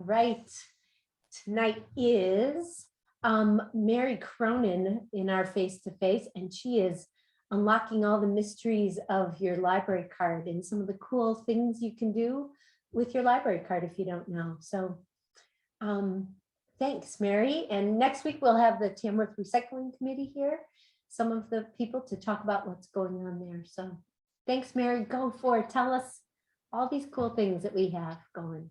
Right. Tonight is Mary Cronin in our face-to-face, and she is unlocking all the mysteries of your library card and some of the cool things you can do with your library card if you don't know. So thanks, Mary. And next week we'll have the Tamworth Recycling Committee here, some of the people to talk about what's going on there. So thanks, Mary. Go for it. Tell us all these cool things that we have going.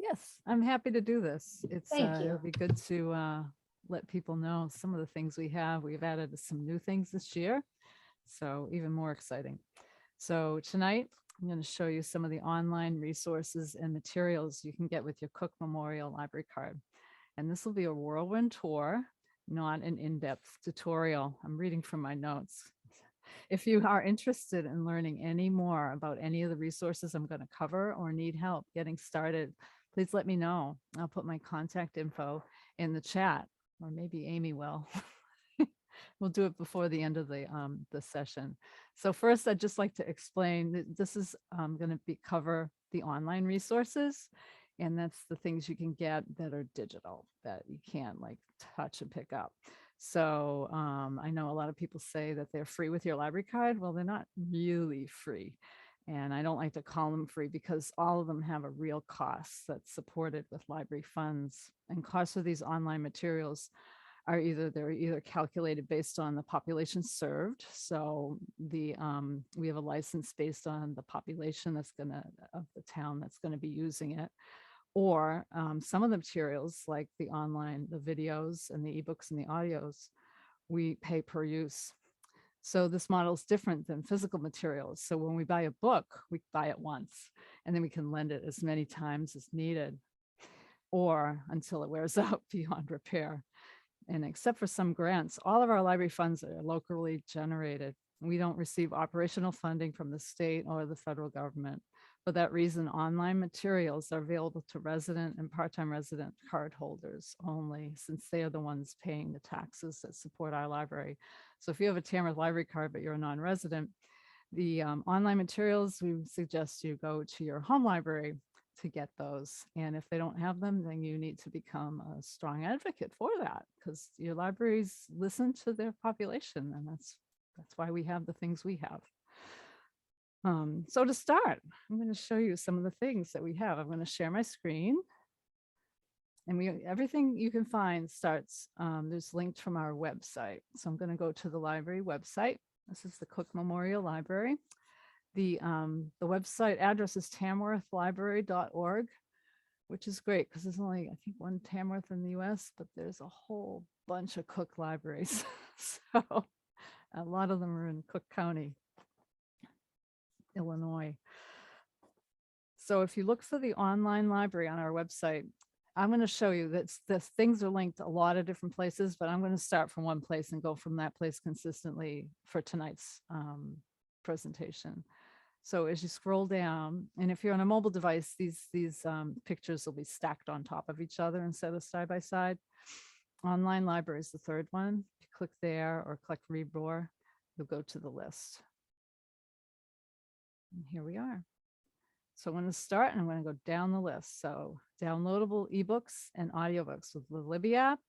Yes, I'm happy to do this. Thank you. It'll be good to let people know some of the things we have. We've added some new things this year, so even more exciting. So tonight, I'm going to show you some of the online resources and materials you can get with your Cook Memorial Library card. And this will be a whirlwind tour, not an in-depth tutorial. I'm reading from my notes. If you are interested in learning any more about any of the resources I'm going to cover or need help getting started, please let me know. I'll put my contact info in the chat, or maybe Amy will. We'll do it before the end of the session. So first, I'd just like to explain that this is going to cover the online resources, and that's the things you can get that are digital that you can't like touch and pick up. So I know a lot of people say that they're free with your library card. Well, they're not really free. And I don't like to call them free because all of them have a real cost that's supported with library funds. And costs of these online materials are either calculated based on the population served. So we have a license based on the population of the town that's gonna be using it. Or some of the materials like the videos and the ebooks and the audios, we pay per use. So this model is different than physical materials. So when we buy a book, we buy it once, and then we can lend it as many times as needed, or until it wears out beyond repair. And except for some grants, all of our library funds are locally generated. We don't receive operational funding from the state or the federal government. For that reason, online materials are available to resident and part-time resident card holders only, since they are the ones paying the taxes that support our library. So if you have a Tamworth library card, but you're a non-resident, the online materials, we suggest you go to your home library to get those. And if they don't have them, then you need to become a strong advocate for that, because your libraries listen to their population, and that's why we have the things we have. So to start, I'm going to show you some of the things that we have. I'm going to share my screen, and everything you can find starts, there's linked from our website. So I'm going to go to the library website. This is the Cook Memorial Library. The website address is tamworthlibrary.org, which is great because there's only, I think, one Tamworth in the US, but there's a whole bunch of Cook libraries. So a lot of them are in Cook County, Illinois. So if you look for the online library on our website, I'm going to show you that the things are linked a lot of different places, but I'm going to start from one place and go from that place consistently for tonight's presentation. So as you scroll down, and if you're on a mobile device, these pictures will be stacked on top of each other instead of side by side. Online library is the third one. If you click there or click read more, you'll go to the list. And here we are. So I'm going to start and I'm going to go down the list. So downloadable ebooks and audiobooks with the Libby app.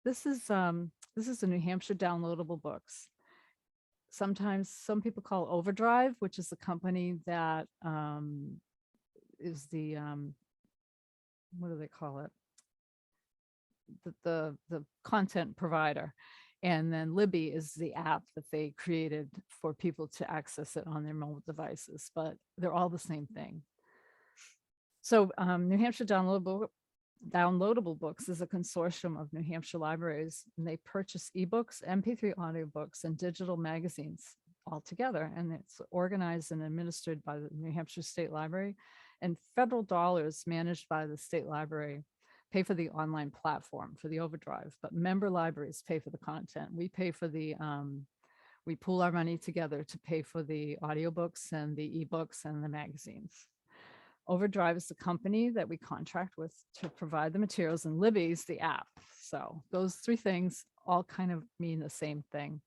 This is the New Hampshire downloadable books. Sometimes some people call Overdrive, which is the company that is the what do they call it? The content provider. And then Libby is the app that they created for people to access it on their mobile devices, but they're all the same thing. So New Hampshire downloadable books is a consortium of New Hampshire libraries, and they purchase ebooks, MP3 audiobooks, and digital magazines all together. And it's organized and administered by the New Hampshire State Library, and federal dollars managed by the state library pay for the online platform for the Overdrive, but member libraries pay for the content. We pay for the, we pool our money together to pay for the audiobooks and the ebooks and the magazines. Overdrive is the company that we contract with to provide the materials, and Libby's the app. So those three things all kind of mean the same thing.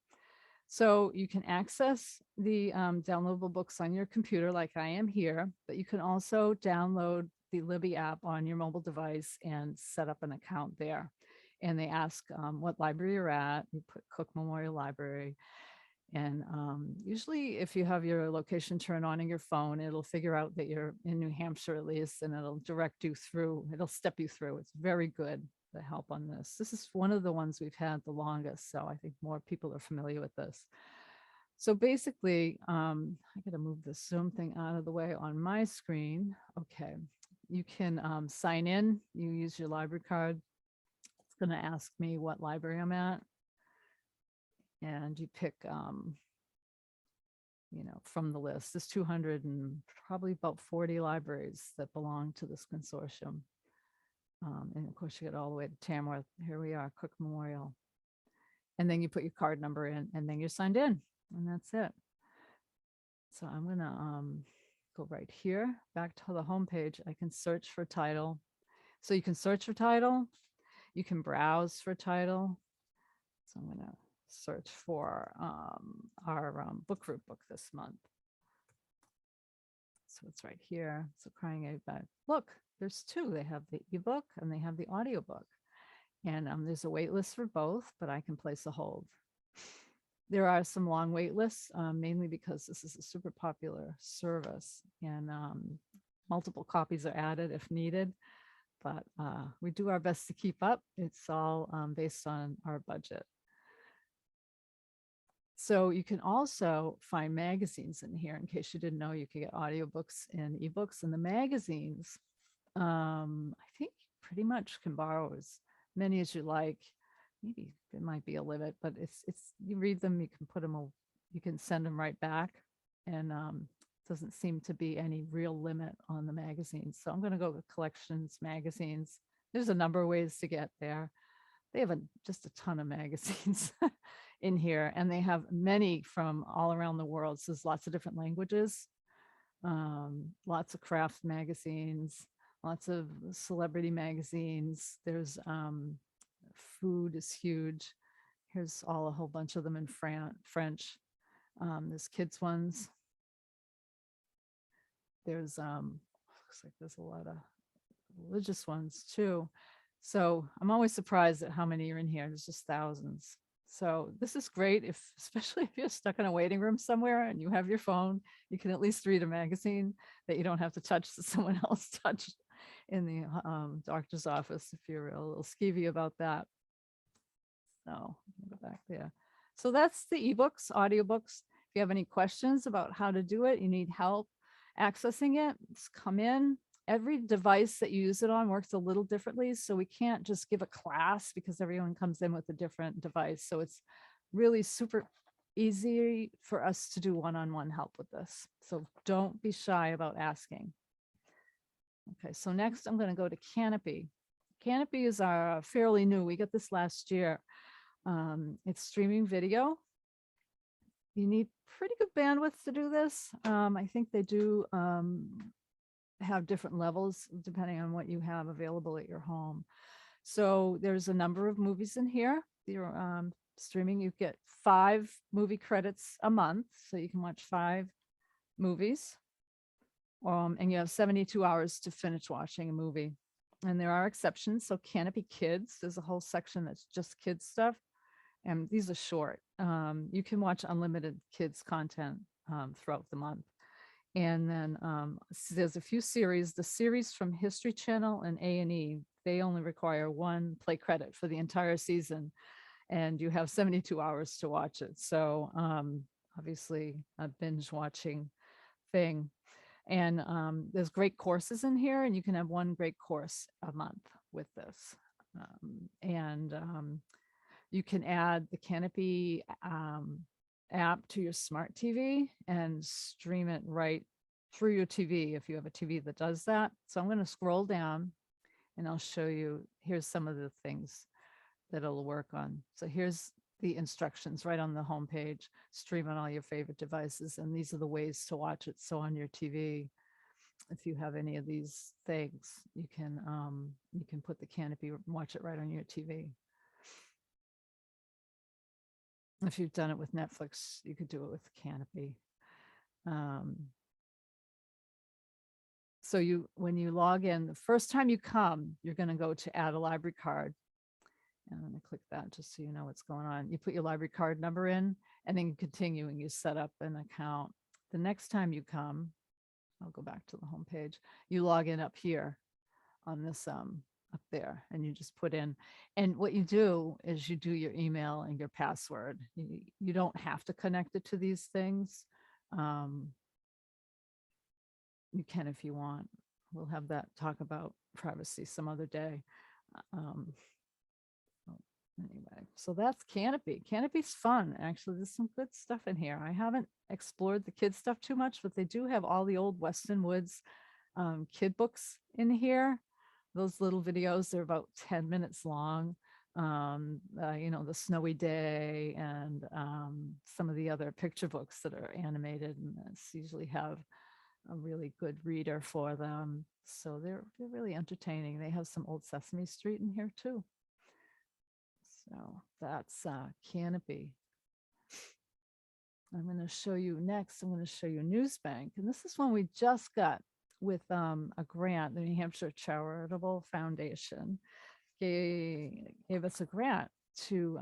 So you can access the downloadable books on your computer like I am here, but you can also download the Libby app on your mobile device and set up an account there. And they ask what library you're at. You put Cook Memorial Library. And usually if you have your location turned on in your phone, it'll figure out that you're in New Hampshire at least, and it'll direct you through, it'll step you through. It's very good, the help on this. This is one of the ones we've had the longest, so I think more people are familiar with this. So basically, I gotta move the Zoom thing out of the way on my screen. Okay, you can sign in, you use your library card. It's gonna ask me what library I'm at. And you pick, from the list. There's 200 and probably about 40 libraries that belong to this consortium. And of course, you get all the way to Tamworth. Here we are, Cook Memorial. And then you put your card number in, and then you're signed in, and that's it. So I'm gonna go right here, back to the home page. I can search for title. So you can search for title. You can browse for title. So I'm gonna search for our book group book this month. So it's right here. So Crying Out Loud. Look, there's two. They have the ebook and they have the audiobook. And there's a wait list for both, but I can place a hold. There are some long wait lists, mainly because this is a super popular service, and multiple copies are added if needed. But we do our best to keep up. It's all based on our budget. So you can also find magazines in here. In case you didn't know, you can get audiobooks and ebooks, and the magazines, I think pretty much can borrow as many as you like. Maybe there might be a limit, but it's you read them, you can put them, you can send them right back, and doesn't seem to be any real limit on the magazines. So I'm going to go with collections magazines. There's a number of ways to get there. They have just a ton of magazines in here, and they have many from all around the world. So there's lots of different languages, lots of craft magazines, lots of celebrity magazines. There's food is huge. Here's a whole bunch of them in French. There's kids ones. There's looks like there's a lot of religious ones too. So I'm always surprised at how many are in here. There's just thousands. So this is great especially if you're stuck in a waiting room somewhere and you have your phone, you can at least read a magazine that you don't have to touch that someone else touched in the doctor's office if you're a little skeevy about that. So go back there. So that's the ebooks, audiobooks. If you have any questions about how to do it, you need help accessing it, just come in. Every device that you use it on works a little differently. So we can't just give a class because everyone comes in with a different device. So it's really super easy for us to do one-on-one help with this. So don't be shy about asking. Okay, so next I'm going to go to Canopy. Canopy is our fairly new. We got this last year. It's streaming video. You need pretty good bandwidth to do this. I think they do have different levels depending on what you have available at your home. So there's a number of movies in here. You're streaming. You get 5 movie credits a month, so you can watch 5 movies. And you have 72 hours to finish watching a movie. And there are exceptions. So Canopy Kids, there's a whole section that's just kids stuff. And these are short. You can watch unlimited kids content throughout the month. And then there's a few series. The series from History Channel and A&E, they only require 1 play credit for the entire season. And you have 72 hours to watch it. So obviously a binge watching thing. And there's great courses in here, and you can have 1 great course a month with this. You can add the Canopy app to your smart TV and stream it right through your TV if you have a TV that does that. So I'm going to scroll down and I'll show you, here's some of the things that it'll work on. So here's the instructions right on the home page. Stream on all your favorite devices, and these are the ways to watch it. So on your TV, if you have any of these things, you can put the Canopy and watch it right on your TV. If you've done it with Netflix, you could do it with Canopy. So when you log in, the first time you come, you're going to go to add a library card. And I'm going to click that just so you know what's going on. You put your library card number in and then you continue and you set up an account. The next time you come, I'll go back to the home page. You log in up here on this up there, and you just put in. And what you do is you do your email and your password. You don't have to connect it to these things. You can if you want. We'll have that talk about privacy some other day. Anyway, so that's Canopy. Canopy's fun. Actually, there's some good stuff in here. I haven't explored the kids stuff too much, but they do have all the old Weston Woods kid books in here. Those little videos, they're about 10 minutes long. You know, the Snowy Day and some of the other picture books that are animated, and that's usually have a really good reader for them. So they're really entertaining. They have some old Sesame Street in here too. So that's Canopy. I'm going to show you next. I'm going to show you Newsbank. And this is one we just got with a grant. The New Hampshire Charitable Foundation gave us a grant to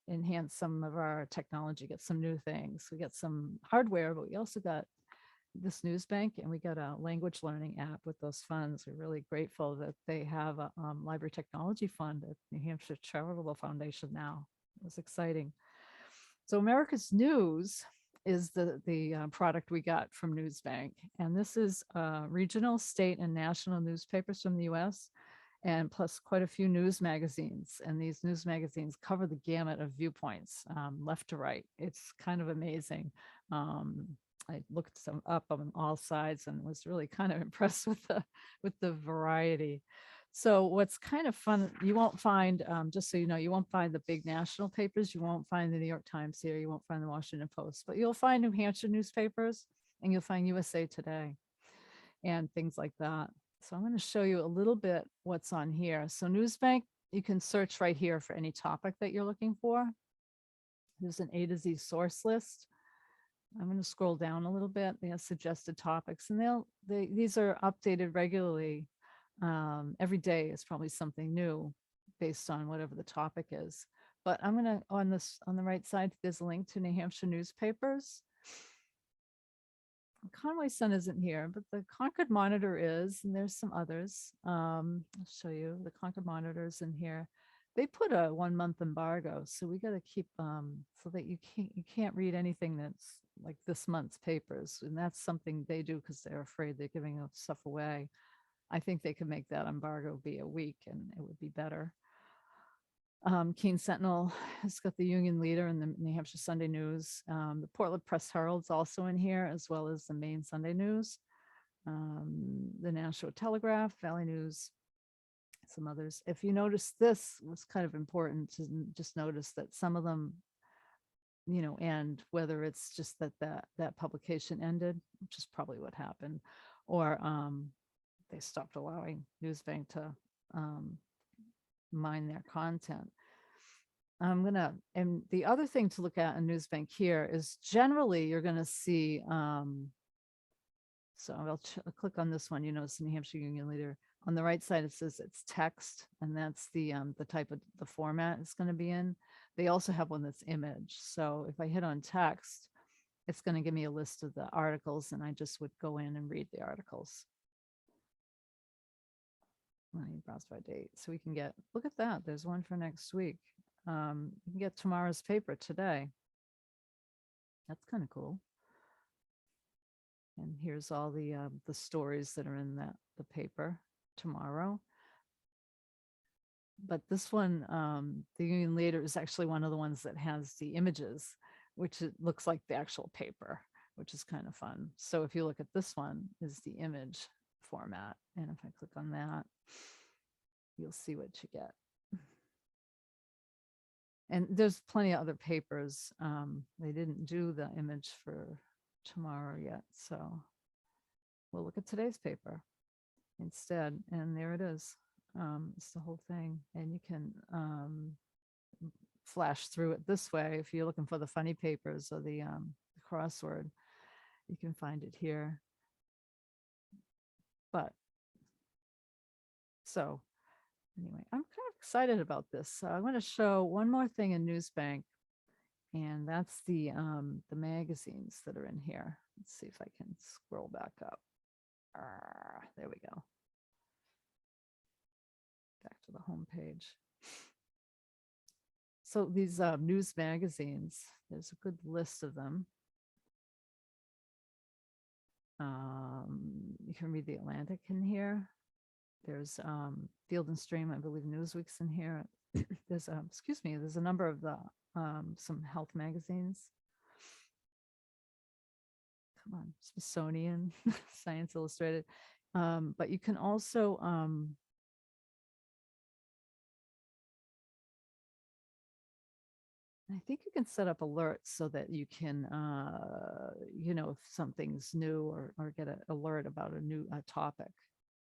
enhance some of our technology, get some new things. We got some hardware, but we also got this Newsbank, and we got a language learning app with those funds. We're really grateful that they have a library technology fund at New Hampshire Charitable Foundation now. It was exciting. So America's News is the product we got from Newsbank. And this is regional, state, and national newspapers from the US, and plus quite a few news magazines. And these news magazines cover the gamut of viewpoints, left to right. It's kind of amazing. I looked some up on all sides and was really kind of impressed with the variety. So what's kind of fun, you won't find, just so you know, you won't find the big national papers. You won't find the New York Times here. You won't find the Washington Post, but you'll find New Hampshire newspapers, and you'll find USA Today and things like that. So I'm going to show you a little bit what's on here. So Newsbank, you can search right here for any topic that you're looking for. There's an A to Z source list. I'm going to scroll down a little bit. They have suggested topics, and these are updated regularly. Every day is probably something new based on whatever the topic is. But I'm going to, on the right side, there's a link to New Hampshire newspapers. Conway Sun isn't here, but the Concord Monitor is, and there's some others. I'll show you the Concord Monitors in here. They put a 1-month embargo, so we got to keep so that you can't read anything that's like this month's papers, and that's something they do because they're afraid they're giving stuff away. I think they could make that embargo be a week, and it would be better. Keene Sentinel has got the Union Leader and the New Hampshire Sunday News. The Portland Press Herald's also in here, as well as the Maine Sunday News, the Nashua Telegraph, Valley News, some others. If you notice, this was kind of important to just notice that some of them, you know, end, whether it's just that publication ended, which is probably what happened, or they stopped allowing Newsbank to mine their content. And the other thing to look at in Newsbank here is generally you're going to see, so I'll click on this one. You notice the New Hampshire Union Leader. On the right side, it says it's text, and that's the type of the format it's going to be in. They also have one that's image. So if I hit on text, it's going to give me a list of the articles, and I just would go in and read the articles. Browse by date, so we can get, look at that. There's one for next week. You can get tomorrow's paper today. That's kind of cool. And here's all the stories that are in the paper tomorrow. But this one, the Union Leader, is actually one of the ones that has the images, which it looks like the actual paper, which is kind of fun. So if you look at this one, is the image format, and if I click on that, you'll see what you get. And there's plenty of other papers. They didn't do the image for tomorrow yet, so we'll look at today's paper instead. And there it is. It's the whole thing, and you can flash through it this way. If you're looking for the funny papers or the crossword, you can find it here. But so anyway, I'm kind of excited about this. So I'm going to show one more thing in Newsbank, and that's the magazines that are in here. Let's see if I can scroll back up. There we go. Back to the home page. So these news magazines, there's a good list of them. You can read the Atlantic in here. There's Field and Stream, I believe Newsweek's in here. There's excuse me, there's a number of the some health magazines. Come on, Smithsonian, Science Illustrated. But you can also I think you can set up alerts so that you can, you know, if something's new or get an alert about a new topic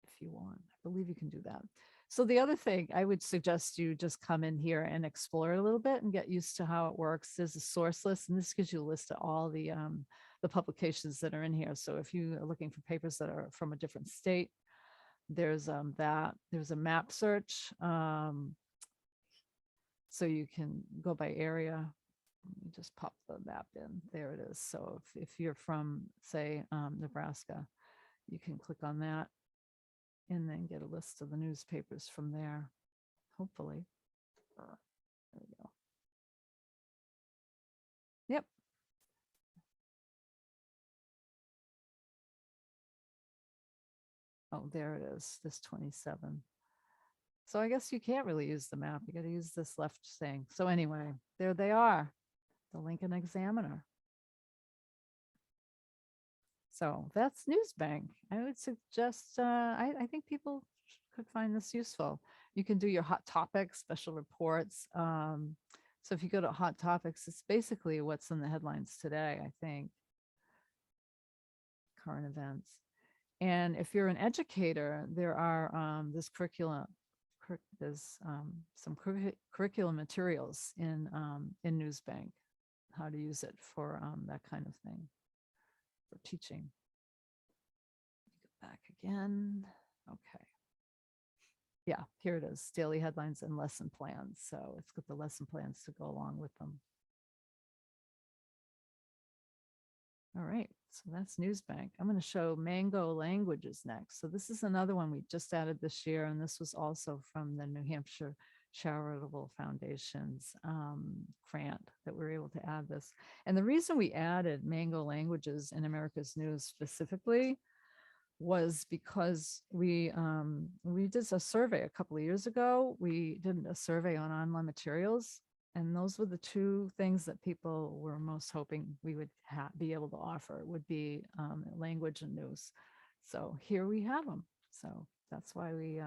if you want. I believe you can do that. So the other thing, I would suggest you just come in here and explore it a little bit and get used to how it works. There's a source list, and this gives you a list of all the publications that are in here. So if you are looking for papers that are from a different state, there's that. There's a map search. So you can go by area. Let me just pop the map in. There it is. So if you're from, say, Nebraska, you can click on that and then get a list of the newspapers from there, hopefully. There we go. Yep. Oh, there it is, this 27. So I guess you can't really use the map. You got to use this left thing. So anyway, there they are, the Lincoln Examiner. So that's Newsbank. I would suggest, I think people could find this useful. You can do your hot topics, special reports. So if you go to hot topics, it's basically what's in the headlines today, I think. Current events. And if you're an educator, there are there's some curriculum materials in Newsbank, how to use it for that kind of thing, for teaching. Go back again. Okay. Yeah, here it is, daily headlines and lesson plans. So it's got the lesson plans to go along with them. All right, so that's Newsbank. I'm going to show Mango Languages next. So this is another one we just added this year, and this was also from the New Hampshire Charitable Foundation's grant that we were able to add this. And the reason we added Mango Languages in America's News specifically was because we did a survey a couple of years ago. We did a survey on online materials, and those were the two things that people were most hoping we would be able to offer, would be language and news. So here we have them. So that's why we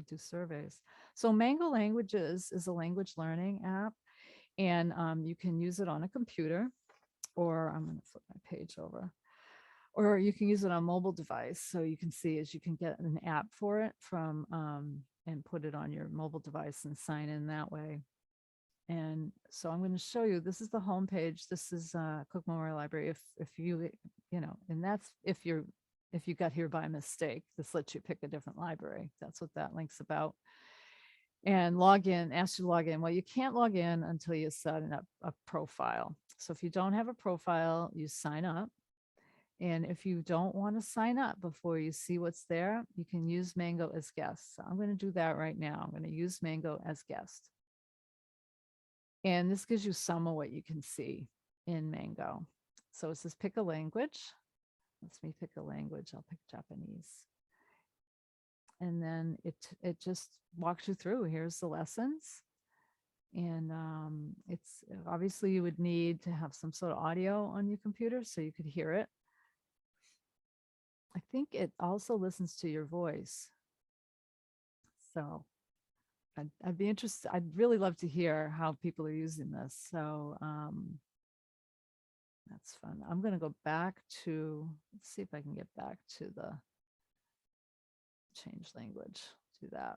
do surveys. So Mango Languages is a language learning app, and you can use it on a computer, or I'm going to flip my page over, or you can use it on a mobile device. So you can see, as you can get an app for it from and put it on your mobile device and sign in that way. And so I'm going to show you, this is the home page. This is Cook Memorial Library. If you know, and that's if you got here by mistake, this lets you pick a different library. That's what that link's about. And log in, ask you to log in. Well, you can't log in until you set up a profile. So if you don't have a profile, you sign up. And if you don't want to sign up before you see what's there, you can use Mango as guest. So I'm going to do that right now. I'm going to use Mango as guest. And this gives you some of what you can see in Mango. So it says pick a language. Let's me pick a language. I'll pick Japanese. And then it just walks you through. Here's the lessons. And it's obviously you would need to have some sort of audio on your computer so you could hear it. I think it also listens to your voice. So I'd be interested. I'd really love to hear how people are using this. So that's fun. I'm going to go back to, let's see if I can get back to the change language. Do that.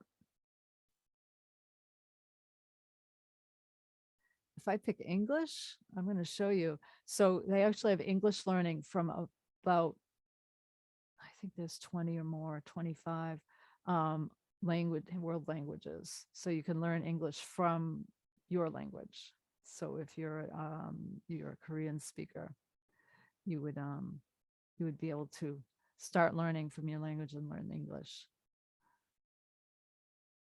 If I pick English, I'm going to show you. So they actually have English learning from about, I think there's 20 or more, 25 world languages. So you can learn English from your language. So if you're a Korean speaker, you would be able to start learning from your language and learn English.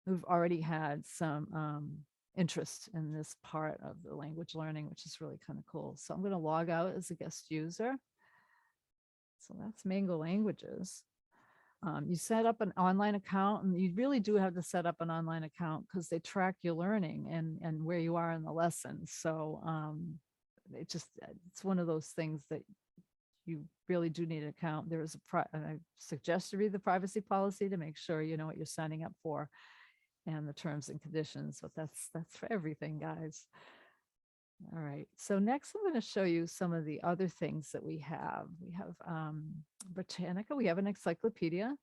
We've already had some interest in this part of the language learning, which is really kind of cool. So I'm going to log out as a guest user. So that's Mango Languages. You set up an online account, and you really do have to set up an online account because they track your learning and where you are in the lesson. So it's one of those things that you really do need an account. There is I suggest to read the privacy policy to make sure you know what you're signing up for and the terms and conditions, but that's for everything, guys. All right, so next I'm going to show you some of the other things that we have. We have Britannica, we have an encyclopedia.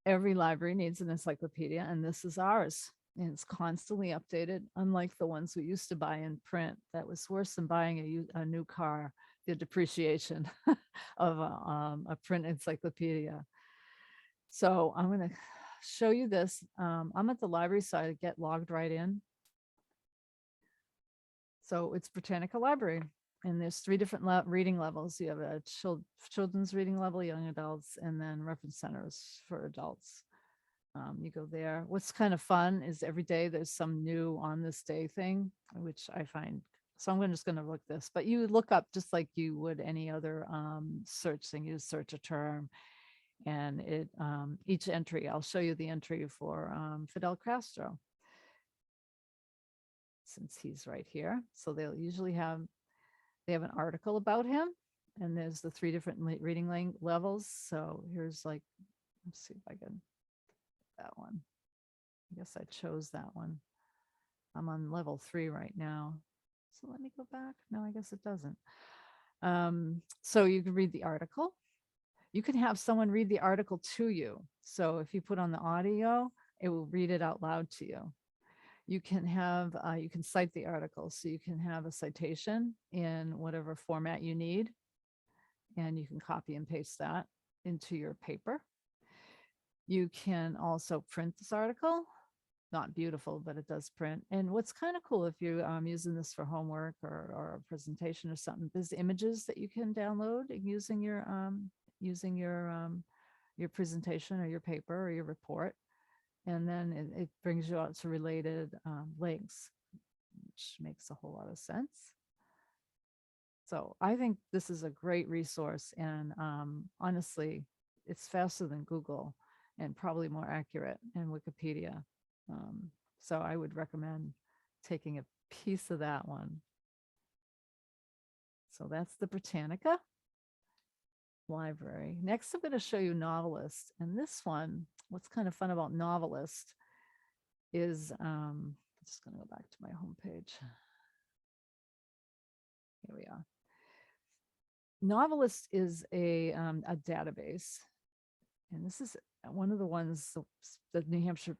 Every library needs an encyclopedia, and this is ours. And it's constantly updated, unlike the ones we used to buy in print. That was worse than buying a new car, the depreciation of a print encyclopedia. So I'm going to show you this. I'm at the library, so I get logged right in. So it's Britannica Library, and there's 3 different reading levels. You have a children's reading level, young adults, and then reference centers for adults. You go there. What's kind of fun is every day there's some new on this day thing, which I find. So I'm just going to look this, but you look up just like you would any other search thing. You search a term, and it each entry. I'll show you the entry for Fidel Castro, since he's right here. So they'll usually have an article about him, and there's the 3 different reading levels. So here's like, let's see if I can. That one. I guess I chose that one. I'm on level 3 right now. So let me go back. No, I guess it doesn't. So you can read the article. You can have someone read the article to you. So if you put on the audio, it will read it out loud to you. You can have, you can cite the article. So you can have a citation in whatever format you need. And you can copy and paste that into your paper. You can also print this article. Not beautiful, but it does print. And what's kind of cool, if you're using this for homework or a presentation or something, there's images that you can download using your presentation or your paper or your report. And then it brings you out to related links, which makes a whole lot of sense. So I think this is a great resource. And honestly, it's faster than Google and probably more accurate than Wikipedia. So I would recommend taking a piece of that one. So that's the Britannica Library. Next, I'm going to show you Novelist. And this one, what's kind of fun about Novelist is, I'm just going to go back to my homepage. Here we are. Novelist is a database. And this is one of the ones that New Hampshire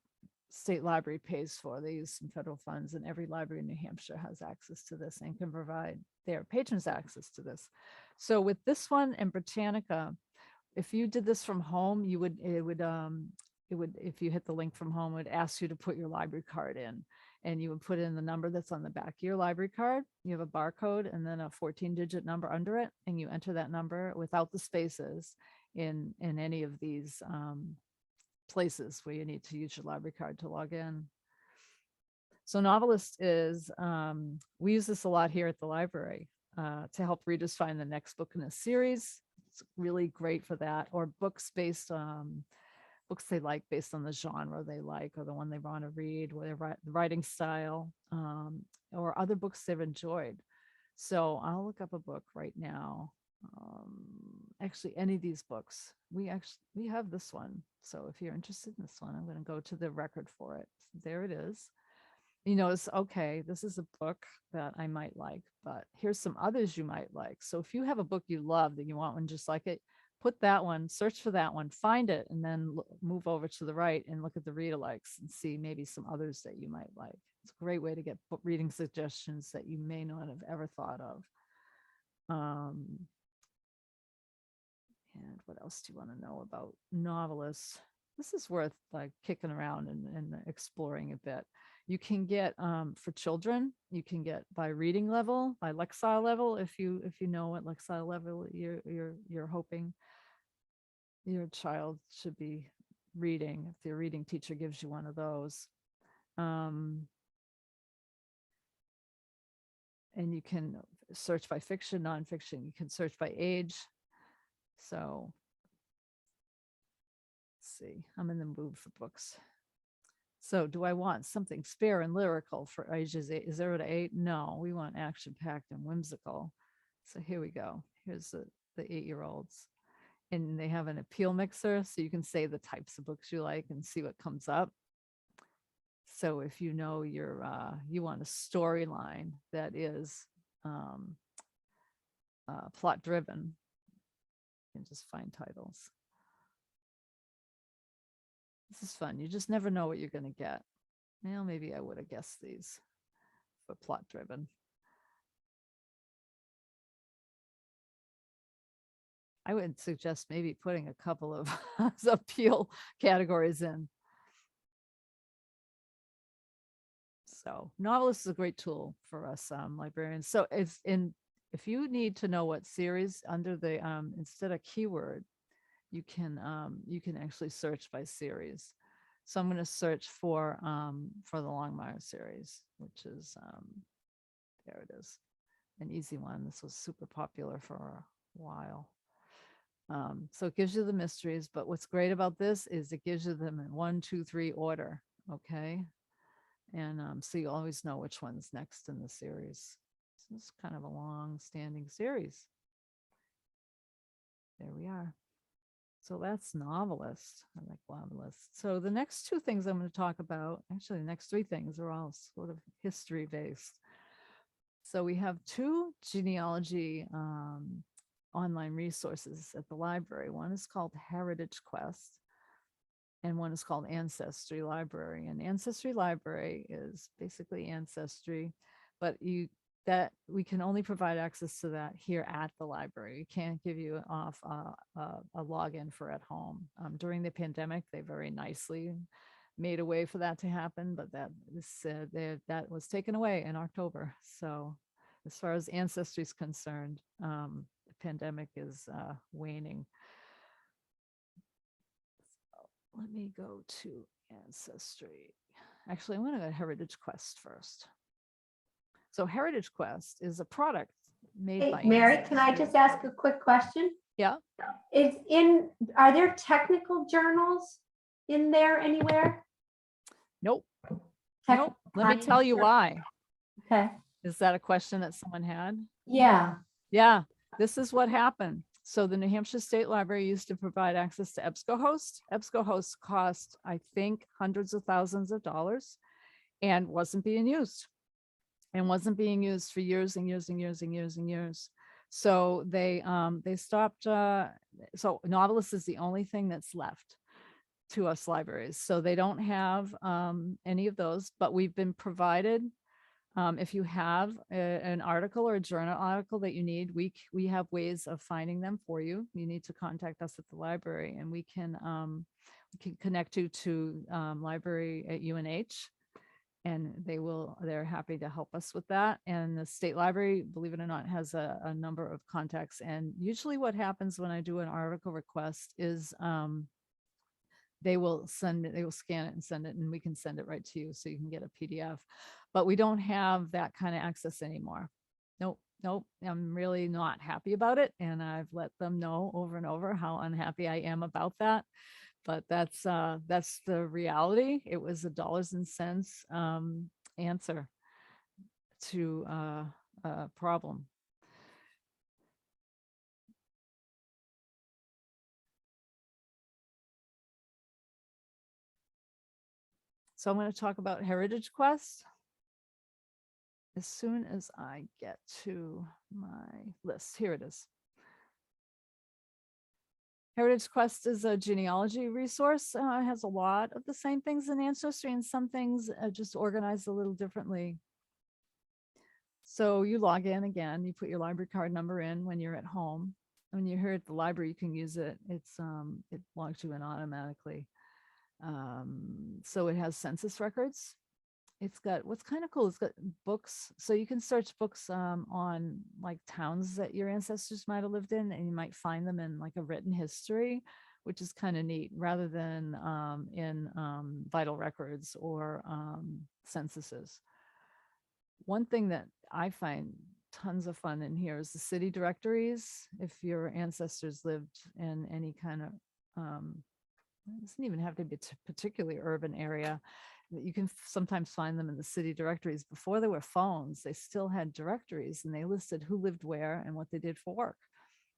State Library pays for. They use some federal funds, and every library in New Hampshire has access to this and can provide their patrons access to this. So with this one and Britannica, if you did this from home, it would, if you hit the link from home, it would ask you to put your library card in, and you would put in the number that's on the back of your library card. You have a barcode and then a 14-digit number under it, and you enter that number without the spaces in any of these places where you need to use your library card to log in. So Novelist is, we use this a lot here at the library to help readers find the next book in a series. It's really great for that, or books based on books they like based on the genre they like, or the one they want to read, or their writing style, or other books they've enjoyed. So I'll look up a book right now. Actually, any of these books, we have this one. So if you're interested in this one, I'm going to go to the record for it. There it is. You notice, okay, this is a book that I might like, but here's some others you might like. So if you have a book you love that you want one just like it, put that one, search for that one, find it, and then move over to the right and look at the read alikes and see maybe some others that you might like. It's a great way to get reading suggestions that you may not have ever thought of. And what else do you want to know about novelists? This is worth like kicking around and exploring a bit. You can get for children, you can get by reading level, by Lexile level, if you know what Lexile level you're hoping your child should be reading, if your reading teacher gives you one of those. And you can search by fiction, nonfiction. You can search by age. So let's see, I'm in the mood for books. So do I want something spare and lyrical for ages 0 to 8? No, we want action-packed and whimsical. So here we go. Here's the 8-year-olds. And they have an appeal mixer, so you can say the types of books you like and see what comes up. So if you know you want a storyline that is plot driven, you can just find titles. This is fun. You just never know what you're going to get. Well, maybe I would have guessed these for plot driven. I would suggest maybe putting a couple of appeal categories in. So Novelist is a great tool for us librarians. So if you need to know what series under the instead of keyword, you can actually search by series. So I'm going to search for the Longmire series, which is there it is, an easy one. This was super popular for a while. So it gives you the mysteries, but what's great about this is it gives you them in 1, 2, 3 order. Okay. And so you always know which one's next in the series. So it's kind of a long standing series. There we are. So that's Novelist. I like Novelist. So the next 2 things I'm going to talk about, actually the next 3 things are all sort of history based. So we have 2 genealogy online resources at the library. One is called Heritage Quest and one is called Ancestry Library. And Ancestry Library is basically Ancestry, but we can only provide access to that here at the library. We can't give you off a login for at home. During the pandemic, they very nicely made a way for that to happen, but that was taken away in October. So as far as Ancestry is concerned, the pandemic is waning. So let me go to Ancestry. Actually, I'm going to go to Heritage Quest first. So Heritage Quest is a product made by Mary, Ancestry. can I just ask a quick question? Yeah. Are there technical journals in there anywhere? Nope. Nope. Let me tell you why. Okay. Is that a question that someone had? Yeah. Yeah. This is what happened. So the New Hampshire State Library used to provide access to EBSCOhost. EBSCOhost cost, I think, hundreds of thousands of dollars and wasn't being used. And wasn't being used for years and years and years and years and years. So they stopped. So Novelist is the only thing that's left to us libraries. So they don't have any of those, but we've been provided. If you have an article or a journal article that you need, we have ways of finding them for you. You need to contact us at the library, and we can connect you to library at UNH. And they're happy to help us with that. And the state library, believe it or not, has a number of contacts. And usually what happens when I do an article request is they will scan it and send it, and we can send it right to you so you can get a PDF. But we don't have that kind of access anymore. Nope. I'm really not happy about it. And I've let them know over and over how unhappy I am about that. But that's the reality. It was a dollars and cents answer to a problem. So I'm going to talk about Heritage Quest as soon as I get to my list. Here it is. Heritage Quest is a genealogy resource. It has a lot of the same things in Ancestry, and some things just organized a little differently. So you log in again, you put your library card number in when you're at home. when you're here at the library, you can use it. It logs you in automatically. So it has census records. It's got, what's kind of cool, it's got books. So you can search books on like towns that your ancestors might have lived in, and you might find them in like a written history, which is kind of neat, rather than in vital records or censuses. One thing that I find tons of fun in here is the city directories. If your ancestors lived in any kind of, it doesn't even have to be a particularly urban area, that you can sometimes find them in the city directories. Before there were phones, they still had directories, and they listed who lived where and what they did for work.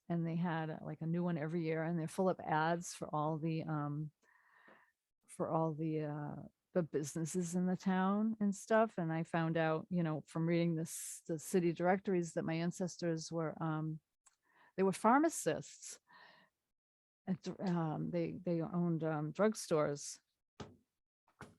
And they had like a new one every year, and they're full of ads for all the businesses in the town and stuff. And I found out, from reading the city directories, that my ancestors were they were pharmacists. And they owned drugstores.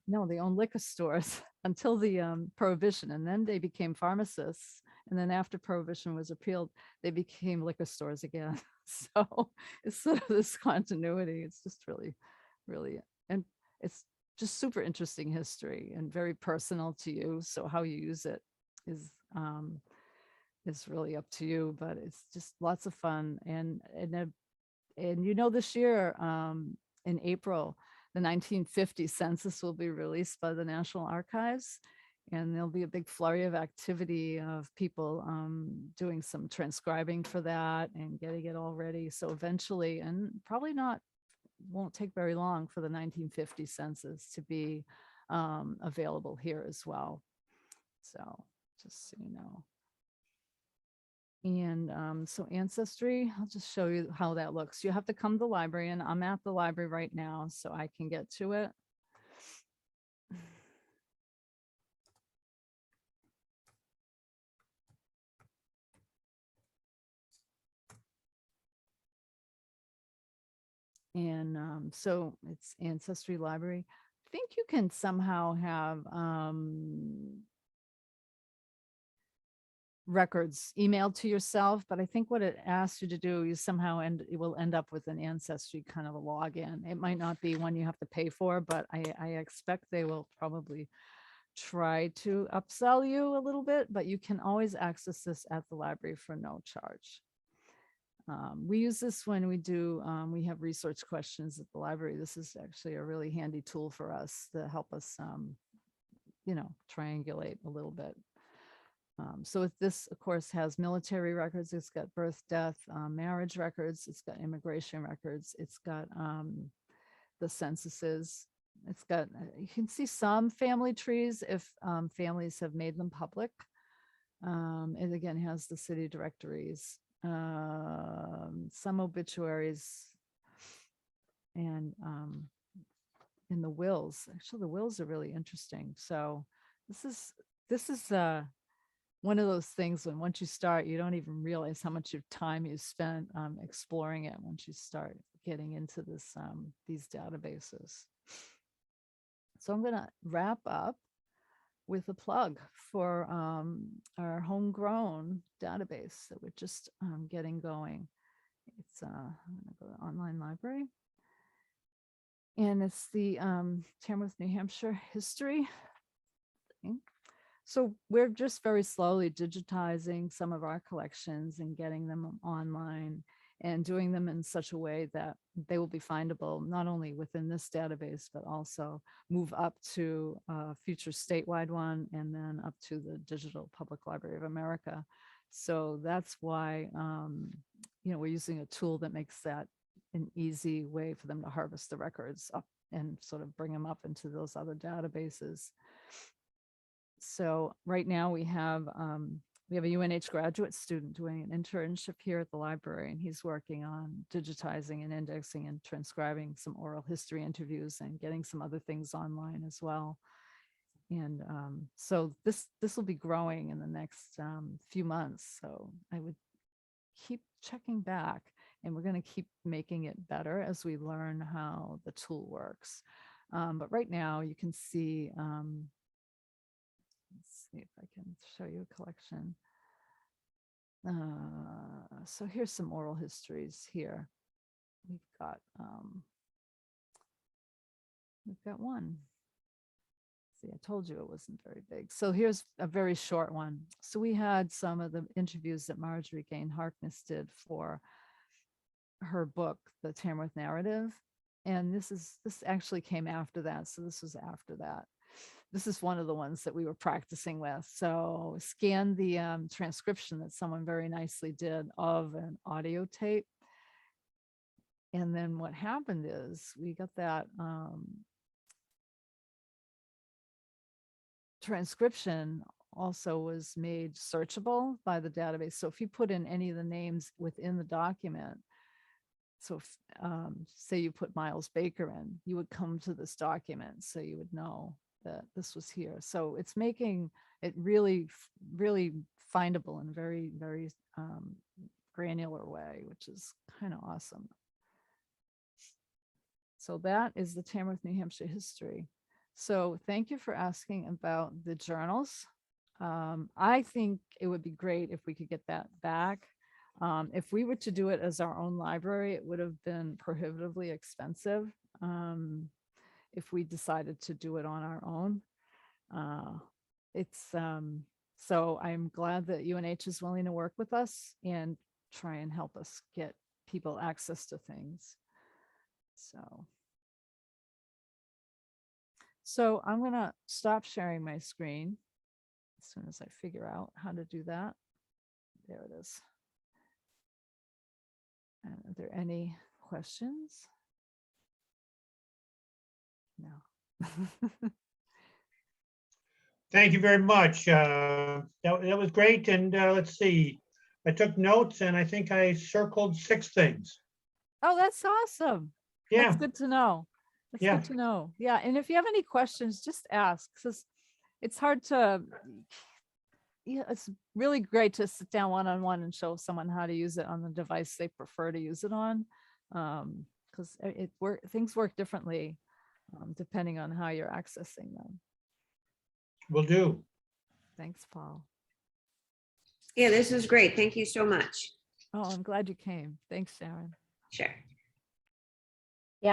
No, they owned liquor stores until the prohibition, and then they became pharmacists. And then after prohibition was repealed, they became liquor stores again. So it's sort of this continuity. It's just really, really, and it's just super interesting history and very personal to you. So how you use it is really up to you, but it's just lots of fun. And this year, in April, the 1950 census will be released by the National Archives, and there'll be a big flurry of activity of people doing some transcribing for that and getting it all ready. So eventually, and probably won't take very long for the 1950 census to be available here as well. So just so you know. And so Ancestry, I'll just show you how that looks. You have to come to the library, and I'm at the library right now, so I can get to it. And so it's Ancestry Library. I think you can somehow have records emailed to yourself, but I think what it asks you to do is somehow, and it will end up with an Ancestry kind of a login. It might not be one you have to pay for, but I expect they will probably try to upsell you a little bit, but you can always access this at the library for no charge. We use this when we have research questions at the library. This is actually a really handy tool for us to help us, triangulate a little bit. So this, of course, has military records. It's got birth, death, marriage records. It's got immigration records. It's got the censuses. It's got, you can see some family trees if families have made them public. It again has the city directories, some obituaries, and in the wills. Actually, the wills are really interesting. So this is one of those things when once you start, you don't even realize how much of time you spent exploring it once you start getting into this these databases. So I'm going to wrap up with a plug for our homegrown database that we're just getting going. It's I'm going to go to online library, and it's the Tamworth, New Hampshire history thing. So we're just very slowly digitizing some of our collections and getting them online and doing them in such a way that they will be findable not only within this database, but also move up to a future statewide one, and then up to the Digital Public Library of America. So that's why, we're using a tool that makes that an easy way for them to harvest the records up and sort of bring them up into those other databases. So right now we have a UNH graduate student doing an internship here at the library, and he's working on digitizing and indexing and transcribing some oral history interviews and getting some other things online as well. And so this will be growing in the next few months. So I would keep checking back, and we're going to keep making it better as we learn how the tool works. But right now you can see, let's see if I can show you a collection. So here's some oral histories here. We've got one. See, I told you it wasn't very big. So here's a very short one. So we had some of the interviews that Marjorie Gain Harkness did for her book, The Tamworth Narrative. And this actually came after that. So this was after that. This is one of the ones that we were practicing with. So scan the transcription that someone very nicely did of an audio tape. And then what happened is we got that transcription also was made searchable by the database. So if you put in any of the names within the document, so if, say you put Miles Baker in, you would come to this document, so you would know that this was here. So it's making it really, really findable in a very, very granular way, which is kind of awesome. So that is the Tamworth, New Hampshire history. So thank you for asking about the journals. I think it would be great if we could get that back. If we were to do it as our own library, it would have been prohibitively expensive. If we decided to do it on our own. So I'm glad that UNH is willing to work with us and try and help us get people access to things. So I'm gonna stop sharing my screen as soon as I figure out how to do that. There it is. And are there any questions? No. Thank you very much. That was great. And let's see, I took notes and I think I circled 6 things. Oh, that's awesome. Yeah. That's good to know. That's Yeah. good to know. Yeah. And if you have any questions, just ask, because it's hard to, yeah, it's really great to sit down one-on-one and show someone how to use it on the device they prefer to use it on. Because things work differently depending on how you're accessing them. Will do. Thanks, Paul. Yeah, this was great. Thank you so much. Oh, I'm glad you came. Thanks, Sharon. Sure.